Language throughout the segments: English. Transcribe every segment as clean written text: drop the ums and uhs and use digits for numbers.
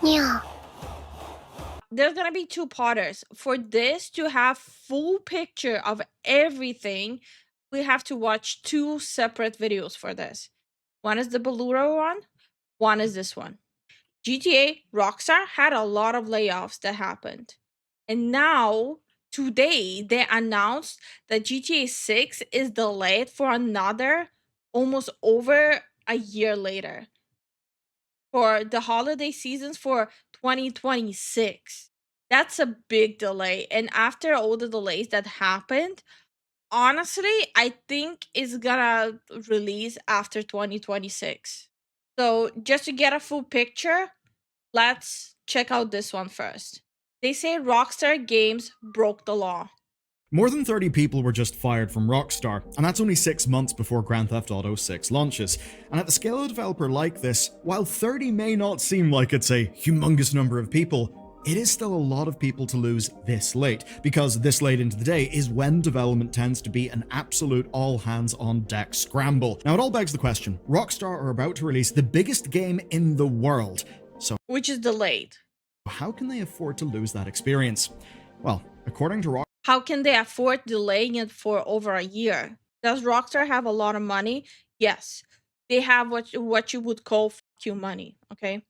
Yeah. There's gonna be two parters. For this to have full picture of everything, we have to watch two separate videos for this. One is the Ballura one is this one. GTA Rockstar had a lot of layoffs that happened. And now, today, they announced that GTA 6 is delayed for another almost over a year later for the holiday seasons for 2026. That's a big delay. And after all the delays that happened, honestly, I think it's gonna release after 2026. So, just to get a full picture, let's check out this one first. They say Rockstar Games broke the law. More than 30 people were just fired from Rockstar, and that's only 6 months before Grand Theft Auto 6 launches. And at the scale of a developer like this, while 30 may not seem like it's a humongous number of people, it is still a lot of people to lose this late, because this late into the day is when development tends to be an absolute all-hands-on-deck scramble. Now, it all begs the question, Rockstar are about to release the biggest game in the world, so Which is delayed. how can they afford to lose that experience? Well, according to Rockstar, How can they afford delaying it for over a year? Does Rockstar have a lot of money? Yes. They have what you would call fuck you money, okay?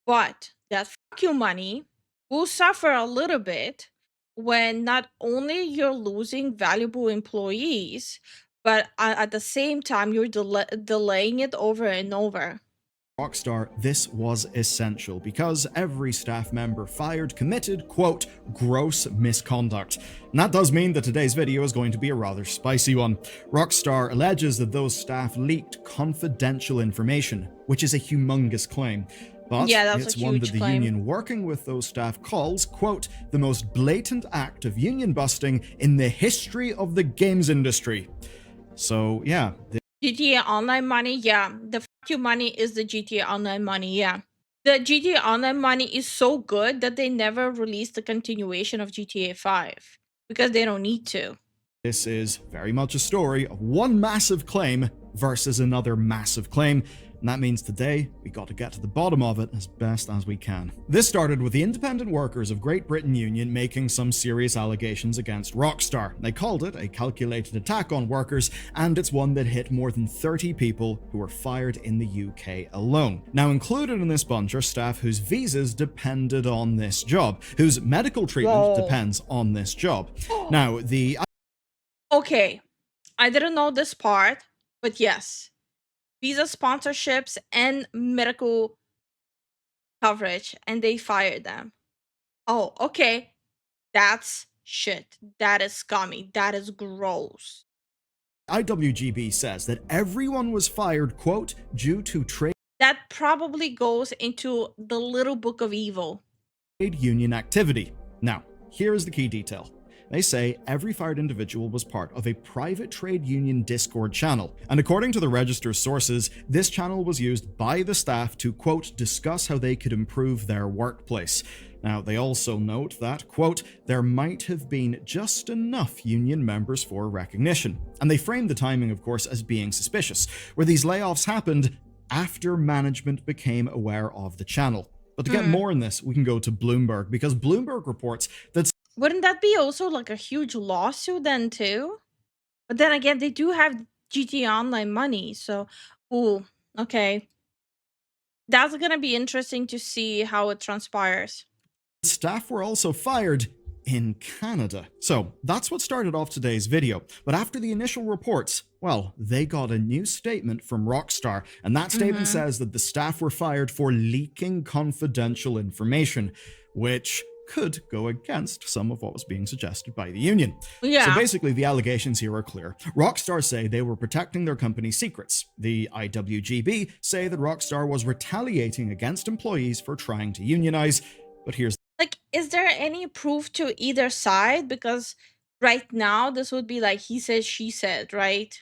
But that fuck you money will suffer a little bit when not only you're losing valuable employees, but at the same time you're delaying it over and over. Rockstar, this was essential because every staff member fired committed, quote, gross misconduct. And that does mean that today's video is going to be a rather spicy one. Rockstar alleges that those staff leaked confidential information, which is a humongous claim. But Yeah, that's it's a one that huge the claim. union working with those staff calls, quote, the most blatant act of union busting in the history of the games industry. So, yeah, GTA Online money, yeah. The fuck you money is the GTA Online money, yeah. The GTA Online money is so good that they never released the continuation of GTA 5 because they don't need to. this is very much a story of one massive claim versus another massive claim, and that means today we got to get to the bottom of it as best as we can. This started with the Independent Workers of Great Britain Union making some serious allegations against Rockstar. They called it a calculated attack on workers, and it's one that hit more than 30 people who were fired in the UK alone. Now, included in this bunch are staff whose visas depended on this job, whose medical treatment Whoa. depends on this job. Now, the Okay, I didn't know this part, but yes, visa sponsorships and medical coverage, and they fired them. Oh, okay. That's shit. That is scummy. That is gross. IWGB says that everyone was fired, quote, due to trade That probably goes into the little book of evil. union activity. Now, here's the key detail. They say every fired individual was part of a private trade union Discord channel, and according to the register's sources, this channel was used by the staff to, quote, discuss how they could improve their workplace. Now, they also note that, quote, there might have been just enough union members for recognition. And they framed the timing, of course, as being suspicious, where these layoffs happened after management became aware of the channel. But to get more on this, we can go to Bloomberg, because Bloomberg reports that Wouldn't that be also like a huge lawsuit then too? But then again, they do have GTA Online money, so ooh, okay. That's gonna be interesting to see how it transpires. staff were also fired in Canada. So that's what started off today's video. But after the initial reports, well, they got a new statement from Rockstar, and that statement says that the staff were fired for leaking confidential information, which could go against some of what was being suggested by the union. Yeah. So basically, the allegations here are clear. Rockstar say they were protecting their company's secrets. The IWGB say that Rockstar was retaliating against employees for trying to unionize. But here's Like, is there any proof to either side? Because right now, this would be like he said, she said, right?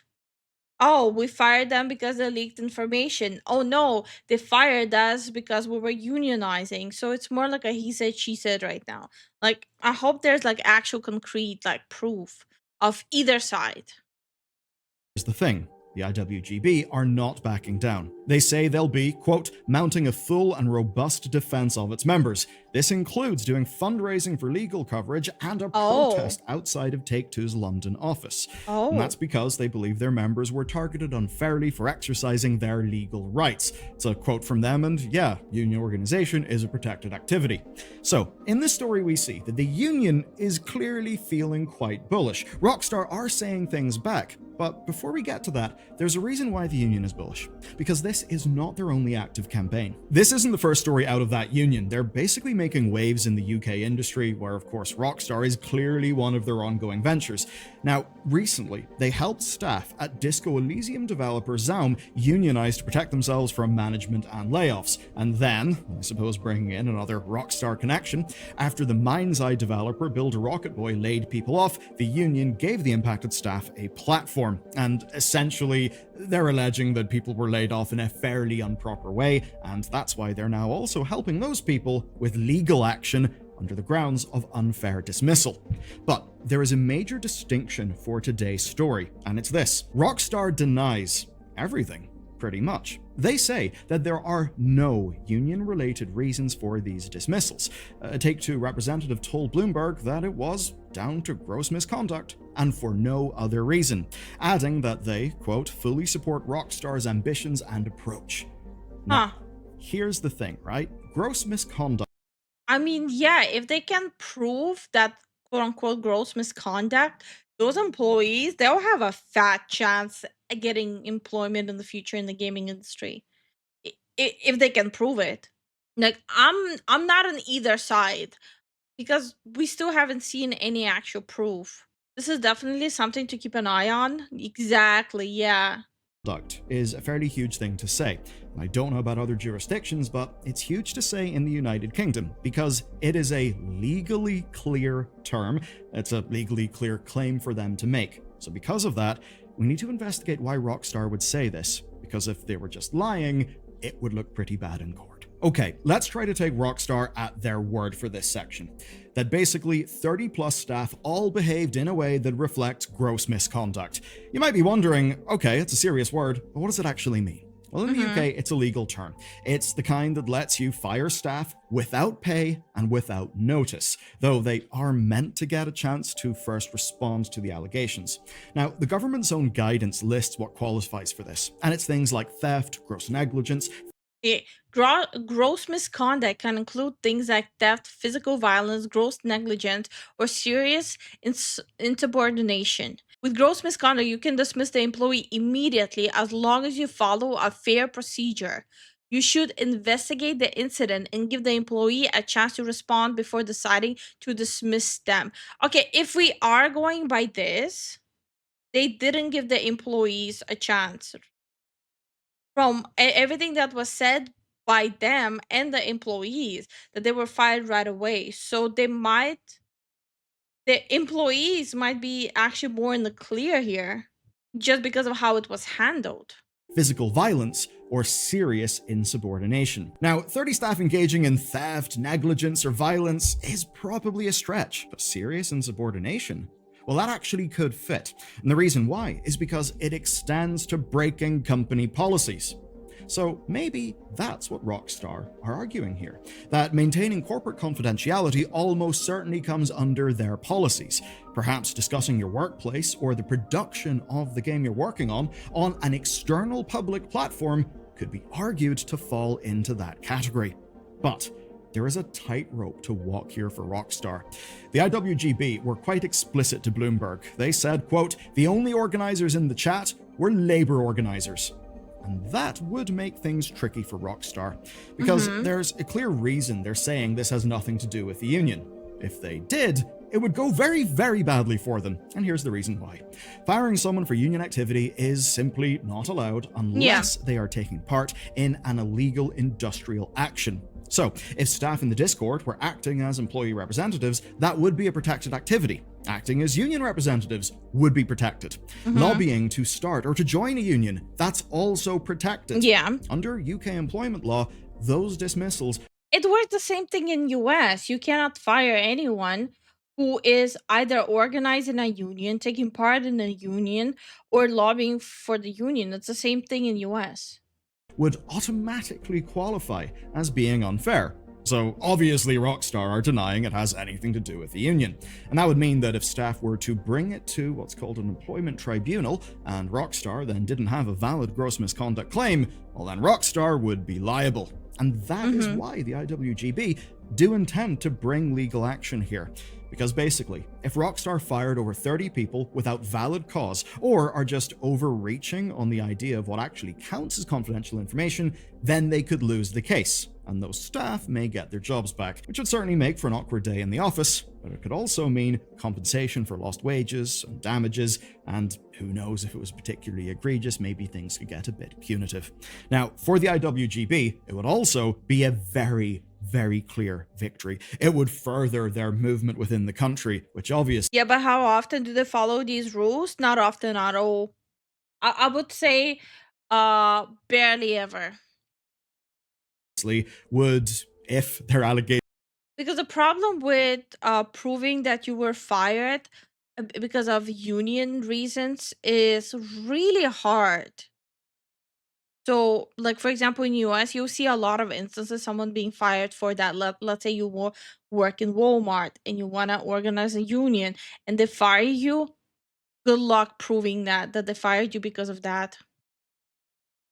Oh, we fired them because they leaked information. Oh no, they fired us because we were unionizing. So it's more like a he said, she said right now. Like, I hope there's like actual concrete like proof of either side. the thing. the IWGB are not backing down. They say they'll be, quote, mounting a full and robust defense of its members. This includes doing fundraising for legal coverage and a Oh. protest outside of Take-Two's London office. And that's Oh. because they believe their members were targeted unfairly for exercising their legal rights. It's a quote from them, and yeah, union organization is a protected activity. So, in this story we see that the union is clearly feeling quite bullish. Rockstar are saying things back. But before we get to that, there's a reason why the union is bullish. Because this is not their only active campaign. This isn't the first story out of that union. They're basically making waves in the UK industry, where of course Rockstar is clearly one of their ongoing ventures. Now, recently, they helped staff at Disco Elysium developer Zaum unionize to protect themselves from management and layoffs. And then, I suppose bringing in another Rockstar connection, after the Mind's Eye developer Builder Rocket Boy laid people off, the union gave the impacted staff a platform. And essentially, they're alleging that people were laid off in a fairly improper way, and that's why they're now also helping those people with legal action under the grounds of unfair dismissal. But there is a major distinction for today's story, and it's this. Rockstar denies everything, pretty much. They say that there are no union-related reasons for these dismissals. A Take-Two representative told Bloomberg that it was down to gross misconduct, and for no other reason, adding that they, quote, fully support Rockstar's ambitions and approach. Now, here's the thing, right? Gross misconduct. I mean, yeah, if they can prove that quote unquote gross misconduct, those employees, they'll have a fat chance at getting employment in the future in the gaming industry. If they can prove it. Like I'm not on either side because we still haven't seen any actual proof. This is definitely something to keep an eye on. Exactly, yeah. Is a fairly huge thing to say. I don't know about other jurisdictions, but it's huge to say in the United Kingdom because it is a legally clear term. It's a legally clear claim for them to make. So because of that, we need to investigate why Rockstar would say this, because if they were just lying, it would look pretty bad in court. Okay, let's try to take Rockstar at their word for this section. That basically 30 plus staff all behaved in a way that reflects gross misconduct. You might be wondering, okay, it's a serious word, but what does it actually mean? Well, in the UK, it's a legal term. It's the kind that lets you fire staff without pay and without notice, though they are meant to get a chance to first respond to the allegations. Now, the government's own guidance lists what qualifies for this, and it's things like theft, gross negligence. Gross misconduct can include things like theft, physical violence, gross negligence, or serious insubordination. With gross misconduct, you can dismiss the employee immediately as long as you follow a fair procedure. You should investigate the incident and give the employee a chance to respond before deciding to dismiss them. Okay, if we are going by this, they didn't give the employees a chance from everything that was said by them and the employees that they were fired right away. So the employees might be actually more in the clear here just because of how it was handled. Physical violence, or serious insubordination. Now, 30 staff engaging in theft, negligence, or violence is probably a stretch, but serious insubordination? Well, that actually could fit. And the reason why is because it extends to breaking company policies. So maybe that's what Rockstar are arguing here, that maintaining corporate confidentiality almost certainly comes under their policies. Perhaps discussing your workplace or the production of the game you're working on an external public platform could be argued to fall into that category. But there is a tightrope to walk here for Rockstar. The IWGB were quite explicit to Bloomberg. They said, quote, the only organizers in the chat were labor organizers. And that would make things tricky for Rockstar, because there's a clear reason they're saying this has nothing to do with the union. If they did, it would go very, very badly for them, and here's the reason why. Firing someone for union activity is simply not allowed unless they are taking part in an illegal industrial action. So, if staff in the Discord were acting as employee representatives, that would be a protected activity. Acting as union representatives would be protected. Lobbying to start or to join a union, that's also protected. Yeah. Under UK employment law, those dismissals. It worked the same thing in US. You cannot fire anyone who is either organized in a union, taking part in a union, or lobbying for the union. It's the same thing in US. would automatically qualify as being unfair. So obviously Rockstar are denying it has anything to do with the union. And that would mean that if staff were to bring it to what's called an employment tribunal, and Rockstar then didn't have a valid gross misconduct claim, well then Rockstar would be liable. And that is why the IWGB do intend to bring legal action here. Because basically, if Rockstar fired over 30 people without valid cause, or are just overreaching on the idea of what actually counts as confidential information, then they could lose the case, and those staff may get their jobs back, which would certainly make for an awkward day in the office, but it could also mean compensation for lost wages and damages, and who knows, if it was particularly egregious, maybe things could get a bit punitive. Now, for the IWGB, it would also be a very clear victory. It would further their movement within the country, which obviously Yeah, but how often do they follow these rules? Not often at all. I would say barely ever. would, if their allegations Because the problem with proving that you were fired because of union reasons is really hard. So, like for example, in US, you'll see a lot of instances someone being fired for that. Let's say you work in Walmart and you want to organize a union, and they fire you. Good luck proving that they fired you because of that.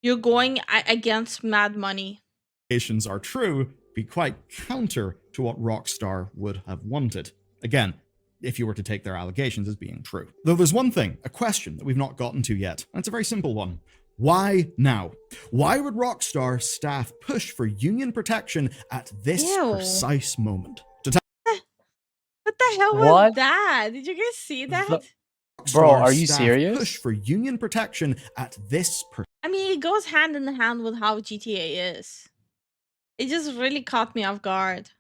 You're going against mad money. are true, be quite counter to what Rockstar would have wanted. Again, if you were to take their allegations as being true. Though there's one thing, a question that we've not gotten to yet, and it's a very simple one. Why now? Why would Rockstar staff push for union protection at this Ew. precise moment? What the hell was What? that? Did you guys see that? Bro, Rockstar are you staff serious? push for union protection at this I mean, it goes hand in hand with how GTA is. It just really caught me off guard.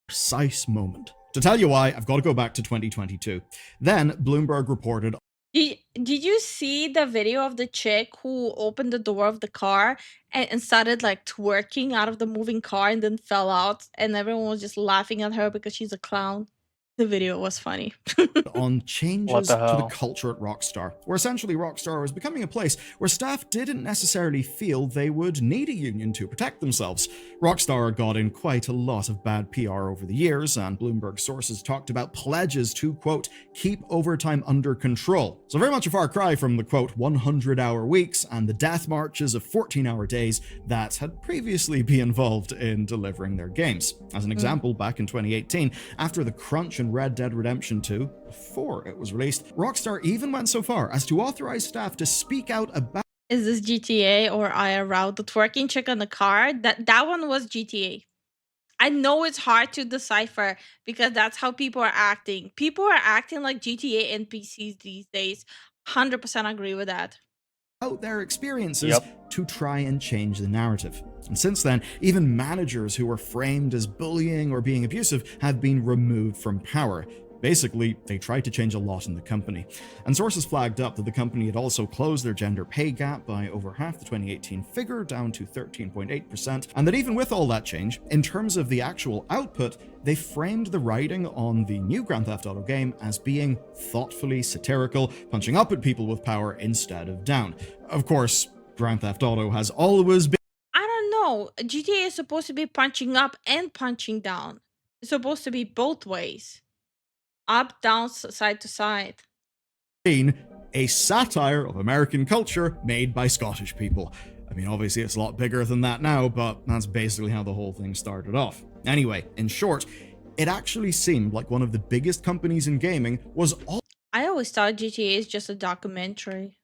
precise moment. To tell you why, I've got to go back to 2022. Then Bloomberg reported Did you see the video of the chick who opened the door of the car and started like twerking out of the moving car and then fell out, and everyone was just laughing at her because she's a clown? The video was funny. on changes What the to the hell? culture at Rockstar, where essentially Rockstar was becoming a place where staff didn't necessarily feel they would need a union to protect themselves. Rockstar got in quite a lot of bad PR over the years, and Bloomberg sources talked about pledges to, quote, keep overtime under control. So very much a far cry from the, quote, 100-hour weeks and the death marches of 14-hour days that had previously been involved in delivering their games. As an example, back in 2018, after the crunch in Red Dead Redemption 2, before it was released, Rockstar even went so far as to authorize staff to speak out about Is this GTA or IRL? The twerking chick on the car? That one was GTA. I know it's hard to decipher because that's how people are acting. People are acting like GTA NPCs these days. 100% agree with that. their experiences Yep. to try and change the narrative. And since then, even managers who were framed as bullying or being abusive have been removed from power. Basically, they tried to change a lot in the company. And sources flagged up that the company had also closed their gender pay gap by over half the 2018 figure, down to 13.8%, and that even with all that change, in terms of the actual output, they framed the writing on the new Grand Theft Auto game as being thoughtfully satirical, punching up at people with power instead of down. Of course, Grand Theft Auto has always been I don't know. GTA is supposed to be punching up and punching down. It's supposed to be both ways. Up, down, side to side. a satire of American culture made by Scottish people. I mean, obviously it's a lot bigger than that now, but that's basically how the whole thing started off. Anyway, in short, it actually seemed like one of the biggest companies in gaming was I always thought GTA is just a documentary.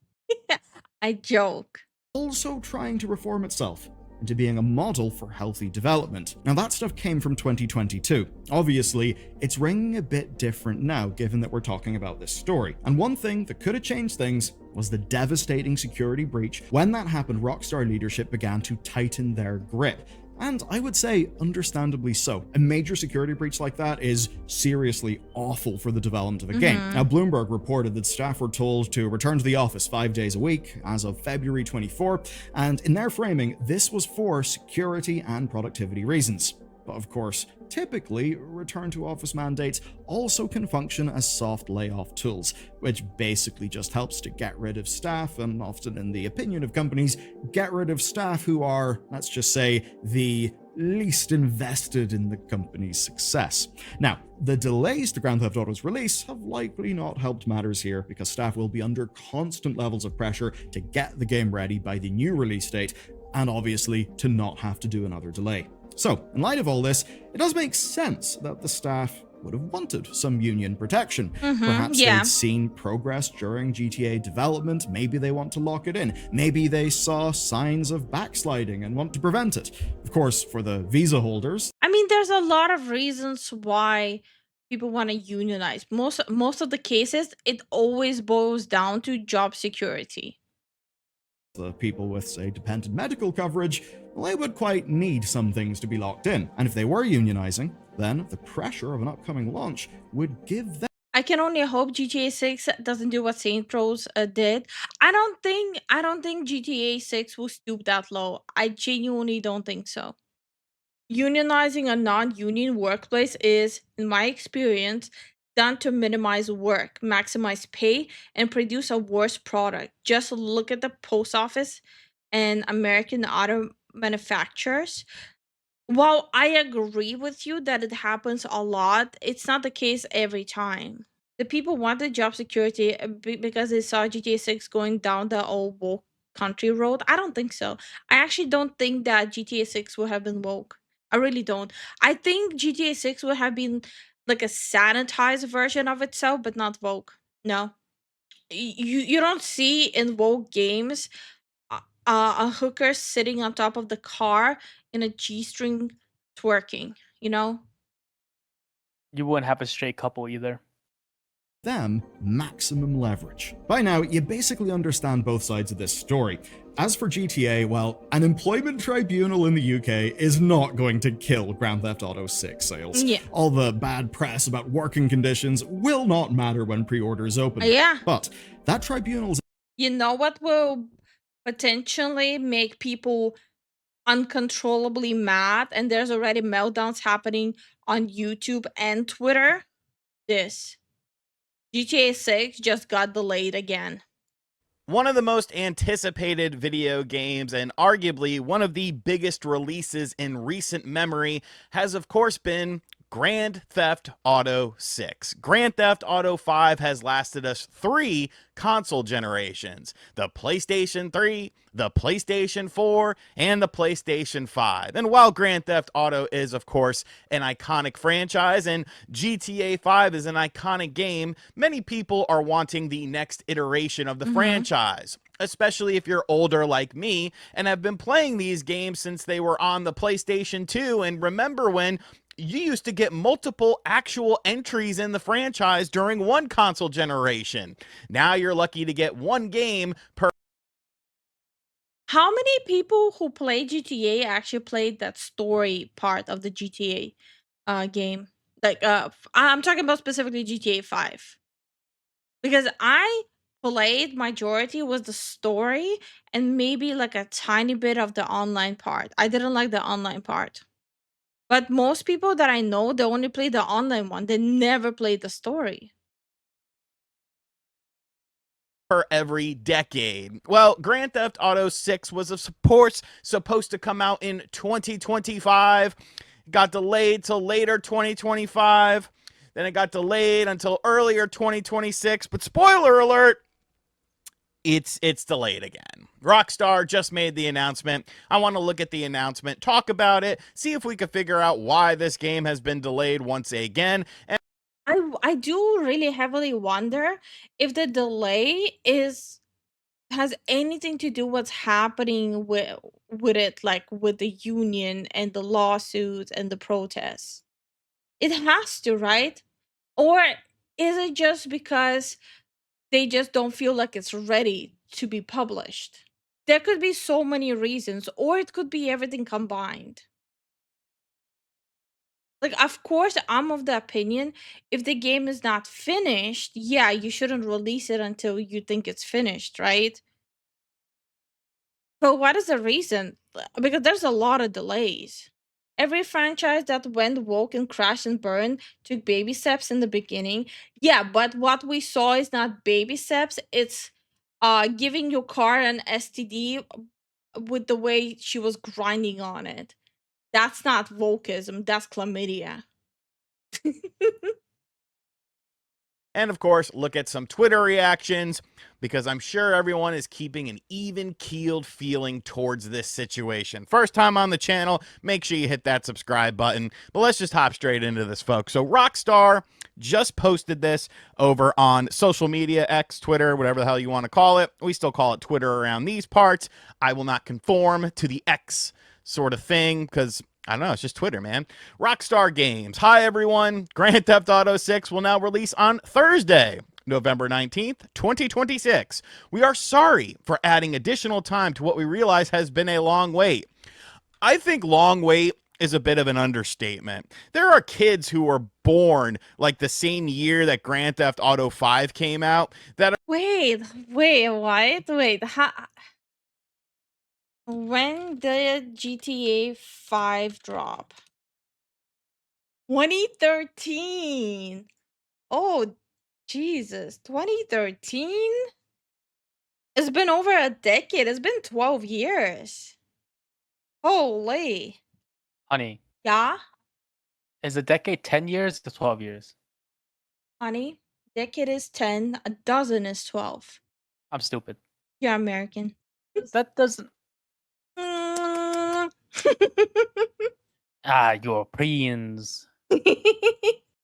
I joke. also trying to reform itself into being a model for healthy development. Now that stuff came from 2022. Obviously, it's ringing a bit different now given that we're talking about this story. And one thing that could have changed things was the devastating security breach. When that happened, Rockstar leadership began to tighten their grip. And I would say, understandably so. A major security breach like that is seriously awful for the development of a game. Now, Bloomberg reported that staff were told to return to the office 5 days a week as of February 24, and in their framing, this was for security and productivity reasons. But of course, typically, return to office mandates also can function as soft layoff tools, which basically just helps to get rid of staff, and often, in the opinion of companies, get rid of staff who are, let's just say, the least invested in the company's success. Now, the delays to Grand Theft Auto's release have likely not helped matters here because staff will be under constant levels of pressure to get the game ready by the new release date, and obviously to not have to do another delay. So, in light of all this, it does make sense that the staff would have wanted some union protection. Mm-hmm. Perhaps they'd Yeah. seen progress during GTA development, maybe they want to lock it in, maybe they saw signs of backsliding and want to prevent it. Of course, for the visa holders, I mean, there's a lot of reasons why people want to unionize. Most of the cases, it always boils down to job security. the people with, say, dependent medical coverage, well, they would quite need some things to be locked in. And if they were unionizing, then the pressure of an upcoming launch would give them I can only hope GTA 6 doesn't do what Saint Rose did. I don't think GTA 6 will stoop that low. I genuinely don't think so. Unionizing a non-union workplace is, in my experience, done to minimize work, maximize pay, and produce a worse product. Just look at the post office and American auto manufacturers. While I agree with you that it happens a lot, it's not the case every time. The people wanted job security because they saw GTA 6 going down the old woke country road. I don't think so. I actually don't think that GTA 6 would have been woke. I really don't. I think GTA 6 would have been like a sanitized version of itself, but not woke. No. You don't see in woke games a hooker sitting on top of the car in a G-string twerking, you know? You wouldn't have a straight couple either. them maximum leverage. By now, you basically understand both sides of this story. As for GTA, well, an employment tribunal in the UK is not going to kill Grand Theft Auto 6 sales. Yeah. All the bad press about working conditions will not matter when pre-orders open. Yeah. But that tribunal's You know what will potentially make people uncontrollably mad, and there's already meltdowns happening on YouTube and Twitter? This. GTA 6 just got delayed again. One of the most anticipated video games and arguably one of the biggest releases in recent memory has, of course, been Grand Theft Auto 6. Grand Theft Auto 5 has lasted us 3 console generations: the PlayStation 3, the PlayStation 4, and the PlayStation 5. And while Grand Theft Auto is, of course, an iconic franchise and GTA 5 is an iconic game, many people are wanting the next iteration of the franchise, especially if you're older like me and have been playing these games since they were on the PlayStation 2 and remember when you used to get multiple actual entries in the franchise during one console generation. Now you're lucky to get one game per. How many people who play GTA actually played that story part of the GTA game? Like I'm talking about specifically GTA 5. Because I played majority was the story and maybe like a tiny bit of the online part. I didn't like the online part. But most people that I know, they only play the online one. They never played the story. Per every decade. Well, Grand Theft Auto 6 was of course supposed to come out in 2025. Got delayed till later 2025. Then it got delayed until earlier 2026. But spoiler alert, it's delayed again. Rockstar just made the announcement. I want to look at the announcement, talk about it, see if we can figure out why this game has been delayed once again. And I do really heavily wonder if the delay is has anything to do what's happening with it, like with the union and the lawsuits and the protests. It has to, right? Or is it just because they just don't feel like it's ready to be published? There could be so many reasons, or it could be everything combined. Like, of course, I'm of the opinion if the game is not finished, yeah, you shouldn't release it until you think it's finished, right? But what is the reason? Because there's a lot of delays. Every franchise that went woke and crashed and burned took baby steps in the beginning. Yeah, but what we saw is not baby steps. It's giving your car an STD with the way she was grinding on it. That's not wokeism, that's chlamydia. And of course, look at some Twitter reactions, because I'm sure everyone is keeping an even-keeled feeling towards this situation. First time on the channel, make sure you hit that subscribe button. But let's just hop straight into this, folks. So Rockstar just posted this over on social media, X, Twitter, whatever the hell you want to call it. We still call it Twitter around these parts. I will not conform to the X sort of thing, because I don't know, it's just Twitter, man. Rockstar Games. Hi, everyone. Grand Theft Auto 6 will now release on Thursday, November 19th, 2026. We are sorry for adding additional time to what we realize has been a long wait. I think long wait is a bit of an understatement. There are kids who were born like the same year that Grand Theft Auto 5 came out that Wait, what? Wait, when did GTA 5 drop? 2013. Oh, Jesus. 2013? It's been over a decade. It's been 12 years. Holy. Honey, Yeah, is a decade 10 years to 12 years? honey. Decade is 10, a dozen is 12. I'm stupid. You're American. That doesn't. Mm. Europeans.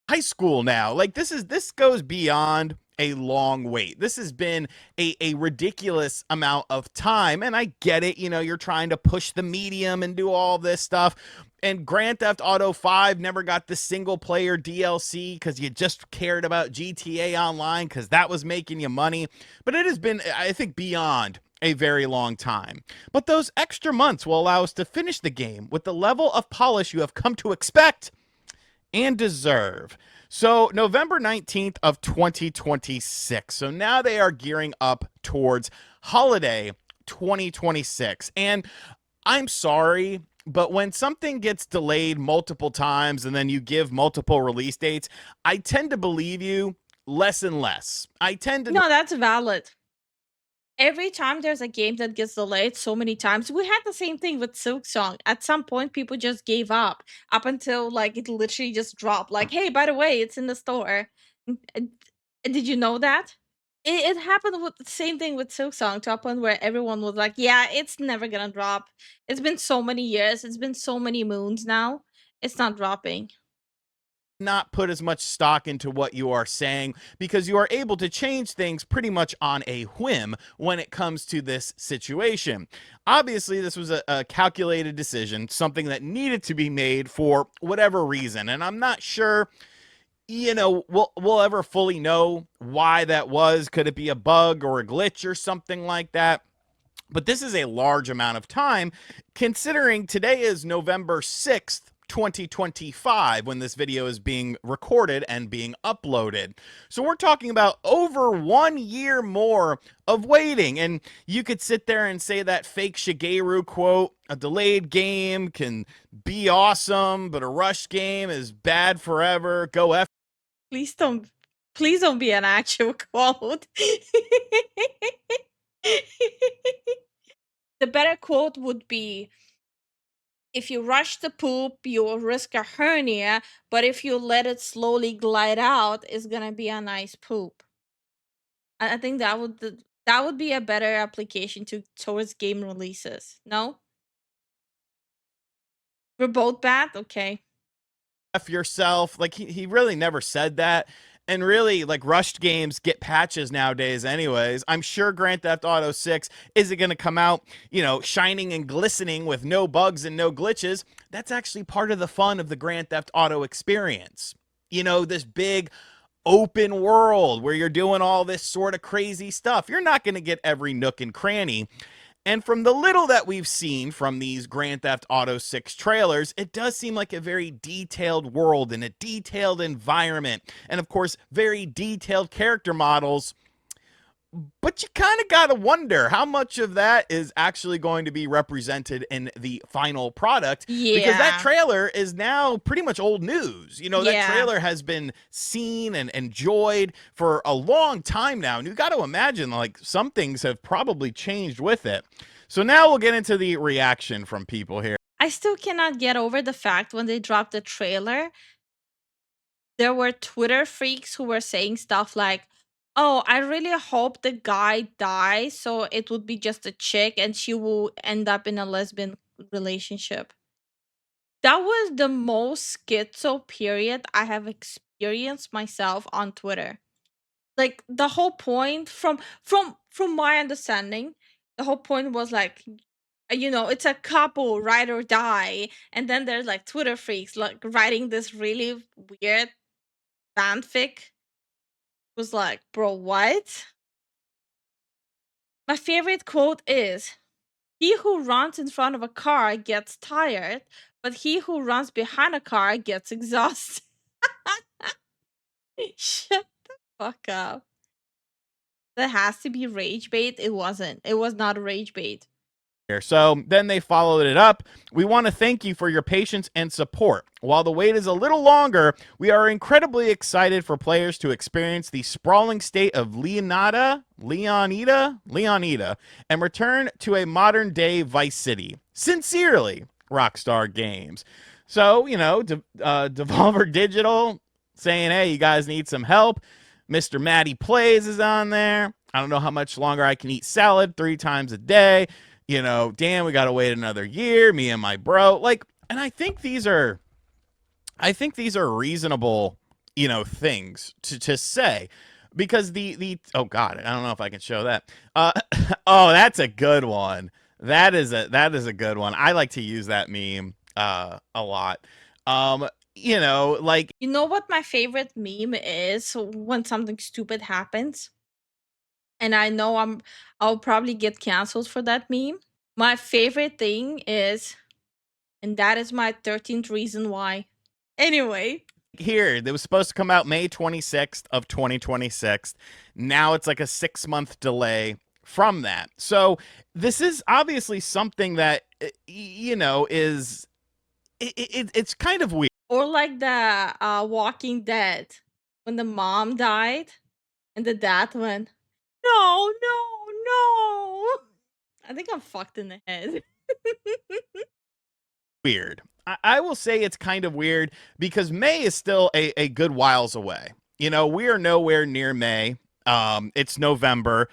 high school now. Like this goes beyond a long wait. This has been a ridiculous amount of time, and I get it. You know, you're trying to push the medium and do all this stuff. And Grand Theft Auto 5 never got the single player DLC because you just cared about GTA Online because that was making you money. But it has been, I think, beyond a very long time. But those extra months will allow us to finish the game with the level of polish you have come to expect and deserve. So November 19th of 2026. So now they are gearing up towards holiday 2026. And I'm sorry, but when something gets delayed multiple times and then you give multiple release dates, I tend to believe you less and less. I tend to No, that's valid. Every time there's a game that gets delayed so many times, we had the same thing with Silk Song. At some point, people just gave up until like it literally just dropped. Like, hey, by the way, it's in the store. Did you know that? It happened with the same thing with Silk Song to a point where everyone was like, yeah, it's never gonna drop. It's been so many years. It's been so many moons now. It's not dropping. not put as much stock into what you are saying, because you are able to change things pretty much on a whim when it comes to this situation. Obviously, this was a calculated decision, something that needed to be made for whatever reason, and I'm not sure, you know, we'll ever fully know why that was. Could it be a bug or a glitch or something like that? But this is a large amount of time, considering today is November 6th, 2025, when this video is being recorded and being uploaded. So we're talking about over 1 year more of waiting. And you could sit there and say that fake Shigeru quote, a delayed game can be awesome, but a rushed game is bad forever. Go F. Please don't be an actual quote. The better quote would be, if you rush the poop, you will risk a hernia, but if you let it slowly glide out, it's gonna be a nice poop. I think that would be a better application towards game releases. No? We're both bad? Okay. F yourself. Like he really never said that. And really, like, rushed games get patches nowadays anyways. I'm sure Grand Theft Auto 6 isn't going to come out, you know, shining and glistening with no bugs and no glitches. That's actually part of the fun of the Grand Theft Auto experience. You know, this big open world where you're doing all this sort of crazy stuff. You're not going to get every nook and cranny. And from the little that we've seen from these Grand Theft Auto 6 trailers, it does seem like a very detailed world and a detailed environment. And of course, very detailed character models. But you kind of got to wonder how much of that is actually going to be represented in the final product, because that Yeah. trailer is now pretty much old news. You know, that Yeah. trailer has been seen and enjoyed for a long time now. And you got to imagine, like, some things have probably changed with it. So now we'll get into the reaction from people here. I still cannot get over the fact when they dropped the trailer, there were Twitter freaks who were saying stuff like, "Oh, I really hope the guy dies so it would be just a chick and she will end up in a lesbian relationship." That was the most schizo period I have experienced myself on Twitter. Like the whole point from my understanding, the whole point was like, it's a couple, ride or die, and then there's like Twitter freaks like writing this really weird fanfic. Was like, bro, what? My favorite quote is, "He who runs in front of a car gets tired, but he who runs behind a car gets exhausted." Shut the fuck up. That has to be rage bait. It wasn't. It was not rage bait. So then they followed it up. "We want to thank you for your patience and support. While the wait is a little longer, we are incredibly excited for players to experience the sprawling state of Leonida, and return to a modern day Vice City. Sincerely, Rockstar Games." So, Devolver Digital saying, "Hey, you guys need some help. Mr. Matty Plays is on there. I don't know how much longer I can eat salad 3 times a day. Damn, we got to wait another year, me and my bro." Like, and I think these are reasonable, things to say, because oh God, I don't know if I can show that. Oh, that's a good one. That is a good one. I like to use that meme a lot. Like, You know what my favorite meme is when something stupid happens? And I know I'll probably get canceled for that meme. My favorite thing is, and that is my 13th reason why. Anyway, here, it was supposed to come out May 26th of 2026. Now it's like a 6-month delay from that. So this is obviously something that, is it's kind of weird. or like the Walking Dead, when the mom died and the dad went, "No, no, no." I think I'm fucked in the head. Weird. I will say it's kind of weird because May is still a good whiles away. We are nowhere near May. It's November,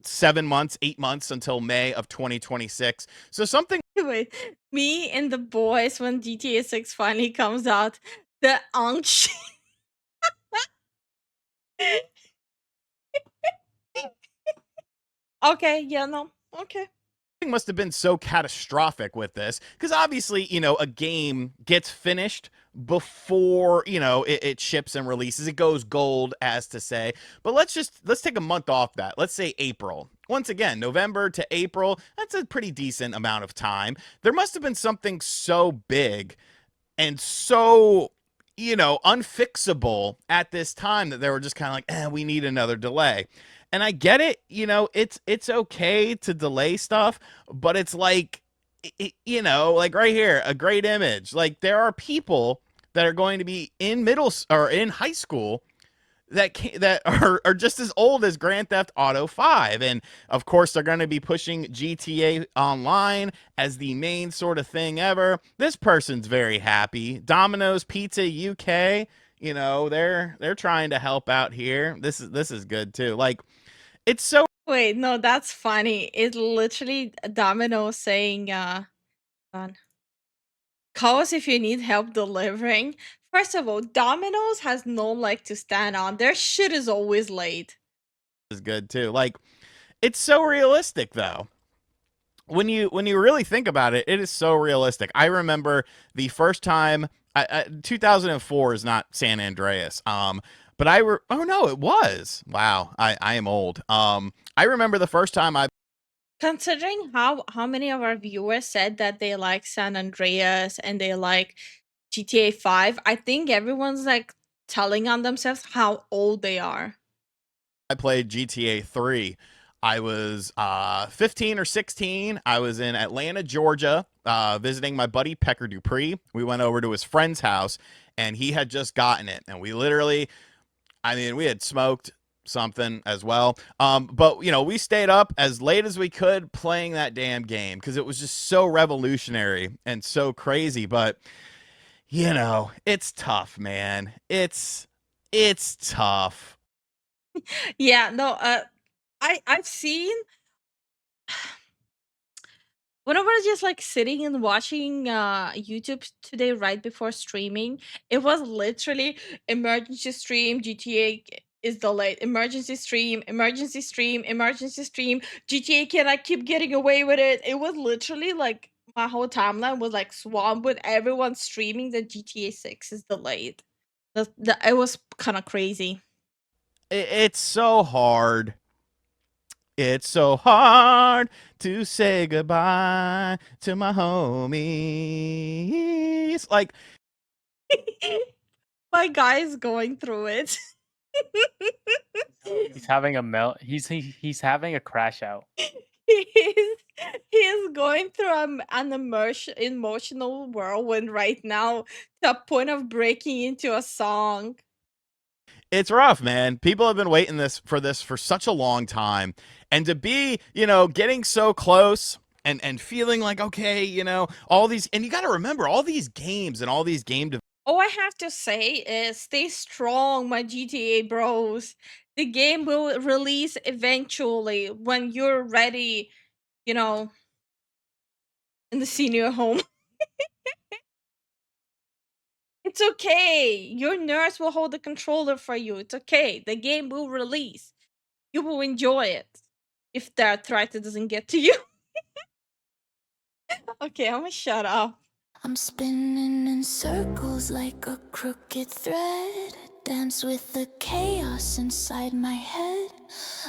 7 months, 8 months until May of 2026. So something. Wait, me and the boys when GTA 6 finally comes out, the unction. Okay, yeah, no, okay. Must have been so catastrophic with this, because obviously, a game gets finished before, it ships and releases. It goes gold, as to say. But let's take a month off that. Let's say April. Once again, November to April, that's a pretty decent amount of time. There must have been something so big and so, unfixable at this time that they were just kind of like, we need another delay. And I get it, it's okay to delay stuff, but it's like, like right here, a great image. Like, there are people that are going to be in in high school that are just as old as Grand Theft Auto 5. And of course, they're going to be pushing GTA Online as the main sort of thing ever. This person's very happy. Domino's Pizza UK, they're trying to help out here. This is good too. Like, it's so. Wait, no, that's funny. It's literally Domino saying, call us if you need help delivering. First of all, Domino's has no leg to stand on. Their shit is always late. Is good too. Like, it's so realistic though. When you really think about it, it is so realistic. I remember the first time. 2004 is not San Andreas. But oh no, it was. Wow, I am old. I remember the first time I. Considering how many of our viewers said that they like San Andreas and they like GTA 5, I think everyone's like telling on themselves how old they are. I played GTA 3. I was 15 or 16. I was in Atlanta, Georgia, visiting my buddy Pecker Dupree. We went over to his friend's house, and he had just gotten it. And we literally, I mean, we had smoked something as well. But, you know, we stayed up as late as we could playing that damn game because it was just so revolutionary and so crazy. But, you know, it's tough, man. It's tough. Yeah, no, I've seen when I was just like sitting and watching YouTube today right before streaming, it was literally emergency stream, GTA is delayed, emergency stream, emergency stream, emergency stream, GTA can I keep getting away with it? It was literally like my whole timeline was like swamped with everyone streaming that GTA 6 is delayed. It was kind of crazy. It's so hard. It's so hard to say goodbye to my homies. Like, My guy is going through it. He's having a he's having a crash out. He's he's going through an emotional whirlwind right now to a point of breaking into a song. it's rough, man. People have been waiting for this for such a long time. And to be, you know, getting so close and feeling like, okay, you know, all these, and you got to remember all these games and all these game All I have to say is stay strong, my GTA bros. The game will release eventually when you're ready, you know, in the senior home. It's okay. Your nurse will hold the controller for you. It's okay. The game will release. You will enjoy it. If the arthritis doesn't get to you. Okay, I'm gonna shut up. I'm spinning in circles like a crooked thread. Dance with the chaos inside my head.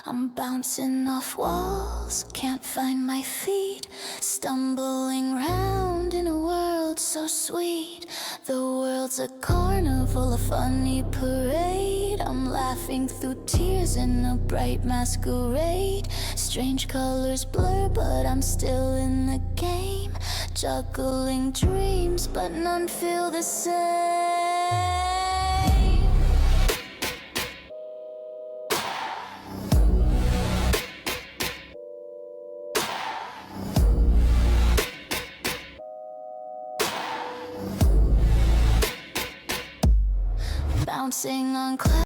I'm bouncing off walls, can't find my feet. Stumbling round in a world so sweet. The world's a carnival, a funny parade. I'm laughing through tears in a bright masquerade. Strange colors blur, but I'm still in the game. Juggling dreams, but none feel the same. Bouncing on clouds.